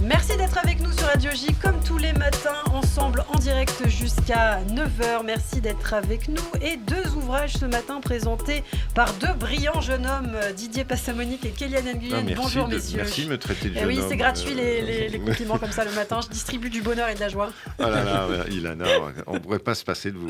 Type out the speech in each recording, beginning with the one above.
Merci d'être avec nous sur Radio J, comme tous les matins, ensemble en direct jusqu'à 9h. Merci d'être avec nous. Et 2 ouvrages ce matin présentés par 2 brillants jeunes hommes, Didier Passamonique et Kélian Nguyen. Bonjour messieurs. Merci de me traiter de jeune homme. Oui, c'est gratuit les compliments comme ça le matin. Je distribue du bonheur et de la joie. Ah là là, Ilana, on ne pourrait pas se passer de vous.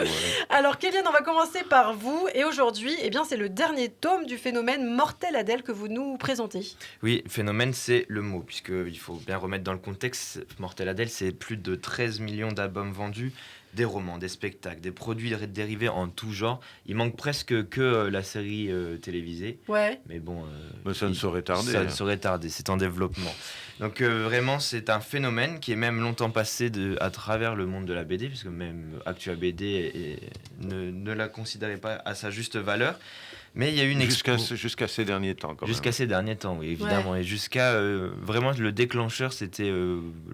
Alors Kélian, on va commencer par vous. Et aujourd'hui, c'est le dernier tome du phénomène Mortel Adèle que vous nous présentez. Oui, phénomène, c'est le mot, puisqu'il faut bien remettre dans le contexte. Mortel Adèle, c'est plus de 13 millions d'albums vendus, des romans, des spectacles, des produits dérivés en tout genre. Il manque presque que la série télévisée. Ouais. Mais bon... Mais ça ne saurait tarder. Ça ne saurait tarder, c'est en développement. Donc vraiment, c'est un phénomène qui est même longtemps passé à travers le monde de la BD, puisque même Actua BD ne la considérait pas à sa juste valeur. Mais il y a eu une jusqu'à ces derniers temps, quand même. Jusqu'à ces derniers temps, oui, évidemment. Ouais. Et jusqu'à vraiment le déclencheur, c'était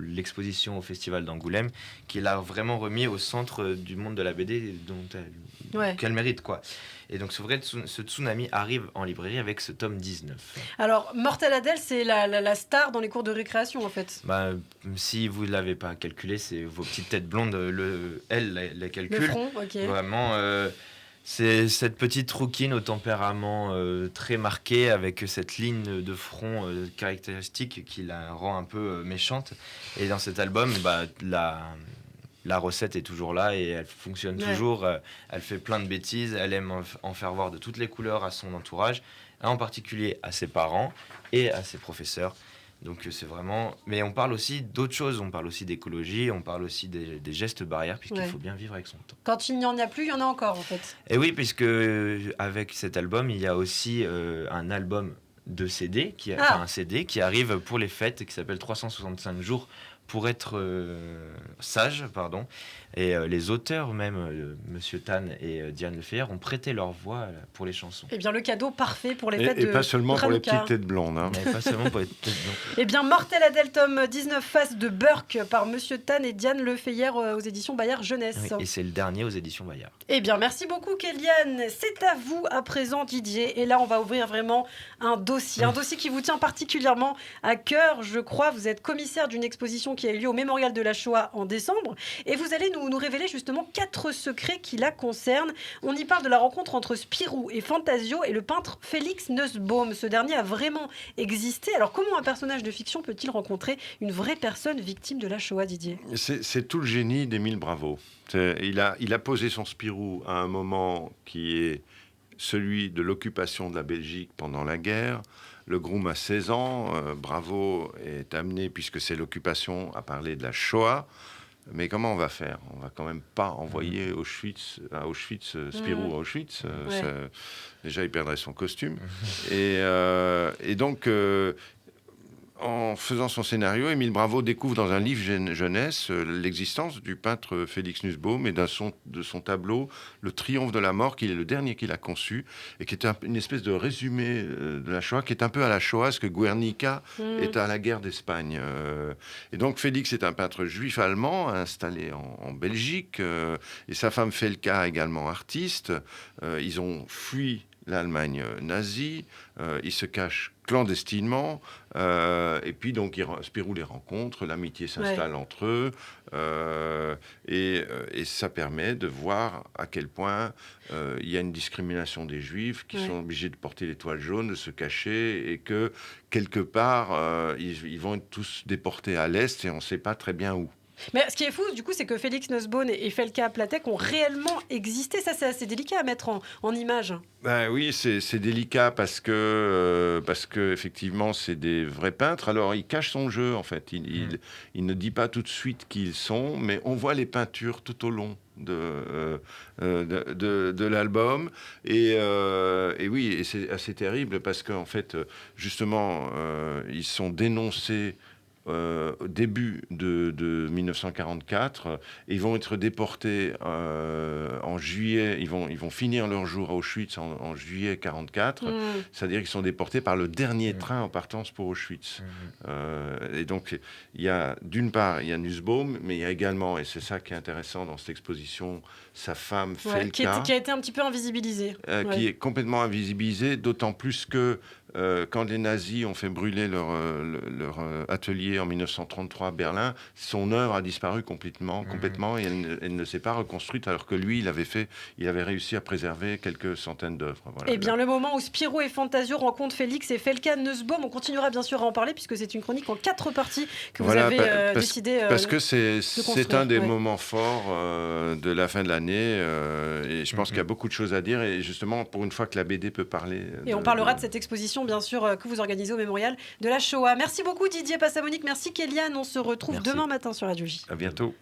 l'exposition au Festival d'Angoulême, qui l'a vraiment remis au centre du monde de la BD qu'elle mérite, quoi. Et donc, c'est vrai que ce tsunami arrive en librairie avec ce tome 19. Alors, Mortel Adèle, c'est la star dans les cours de récréation, en fait. Si vous ne l'avez pas calculé, c'est vos petites têtes blondes, elle la calcule. Le front, ok. Vraiment... c'est cette petite rouquine au tempérament très marqué, avec cette ligne de front caractéristique qui la rend un peu méchante. Et dans cet album, la recette est toujours là et elle fonctionne toujours. Elle fait plein de bêtises, elle aime en faire voir de toutes les couleurs à son entourage, en particulier à ses parents et à ses professeurs. Donc c'est vraiment... Mais on parle aussi d'autres choses, on parle aussi d'écologie, on parle aussi des gestes barrières, puisqu'il faut bien vivre avec son temps. Quand il n'y en a plus, il y en a encore, en fait. Et oui, puisque avec cet album, il y a aussi un album de CD, un CD qui arrive pour les fêtes, qui s'appelle 365 jours pour être sage, pardon. Et les auteurs, même Monsieur Tan et Diane Lefeyer, ont prêté leur voix pour les chansons. Eh bien, le cadeau parfait pour les fêtes de Et pas seulement Hanouka. pour les petites têtes blondes. Hein. Et pas seulement pour les petites blondes. Eh bien, Mortel Adèle, tome 19, face de Burke, par Monsieur Tan et Diane Lefeyer aux éditions Bayard Jeunesse. Oui, et c'est le dernier aux éditions Bayard. Eh bien, merci beaucoup, Kélian. C'est à vous à présent, Didier. Et là, on va ouvrir vraiment un dossier qui vous tient particulièrement à cœur. Je crois, vous êtes commissaire d'une exposition qui a eu lieu au Mémorial de la Shoah en décembre. Et vous allez nous révéler justement 4 secrets qui la concernent. On y parle de la rencontre entre Spirou et Fantasio et le peintre Félix Nussbaum. Ce dernier a vraiment existé. Alors, comment un personnage de fiction peut-il rencontrer une vraie personne victime de la Shoah, Didier ? C'est tout le génie d'Émile Bravo. Il a posé son Spirou à un moment qui est celui de l'occupation de la Belgique pendant la guerre. Le Groom a 16 ans. Bravo est amené, puisque c'est l'occupation, à parler de la Shoah. Mais comment on va faire ? On va quand même pas envoyer à Auschwitz Spirou à Auschwitz. Déjà, il perdrait son costume. Et donc... en faisant son scénario, Émile Bravo découvre dans un livre jeunesse l'existence du peintre Félix Nussbaum et de son tableau Le Triomphe de la mort, qui est le dernier qu'il a conçu et qui est une espèce de résumé de la Shoah, qui est un peu à la Shoah ce que Guernica est à la guerre d'Espagne. Et donc Félix est un peintre juif allemand installé en Belgique et sa femme Felka, également artiste. Ils ont fui l'Allemagne nazie, ils se cachent clandestinement, et puis donc Spirou les rencontre, l'amitié s'installe entre eux, et ça permet de voir à quel point il y a une discrimination des Juifs qui sont obligés de porter l'étoile jaune, de se cacher, et que quelque part ils vont être tous déportés à l'Est et on ne sait pas très bien où. Mais ce qui est fou, du coup, c'est que Félix Nussbaum et Felka Platek ont réellement existé. Ça, c'est assez délicat à mettre en image. Oui, c'est délicat parce que effectivement, c'est des vrais peintres. Alors, il cache son jeu, en fait. Il ne dit pas tout de suite qui ils sont, mais on voit les peintures tout au long de l'album. Et oui, et c'est assez terrible parce qu'en fait, justement, ils sont dénoncés au début de 1944. Ils vont être déportés en juillet. Ils vont finir leur jour à Auschwitz en juillet 44. C'est-à-dire qu'ils sont déportés par le dernier train en partance pour Auschwitz. Et donc, d'une part, il y a Nussbaum, mais il y a également, et c'est ça qui est intéressant dans cette exposition, sa femme Felka, qui a été un petit peu invisibilisée. Qui est complètement invisibilisée, d'autant plus que quand les nazis ont fait brûler leur atelier en 1933 à Berlin, son œuvre a disparu complètement et elle ne s'est pas reconstruite, alors que lui, il avait réussi à préserver quelques centaines d'œuvres. Voilà. Eh bien, le moment où Spirou et Fantasio rencontrent Félix et Felka Nussbaum, on continuera bien sûr à en parler, puisque c'est une chronique en 4 parties que vous avez décidé parce que c'est un des ouais. moments forts de la fin de l'année, et je pense qu'il y a beaucoup de choses à dire, et justement, pour une fois que la BD peut parler... Et on parlera de cette exposition, bien sûr, que vous organisez au Mémorial de la Shoah. Merci beaucoup Didier Passamonique, merci Kéliane, on se retrouve demain matin sur Radio J. À bientôt.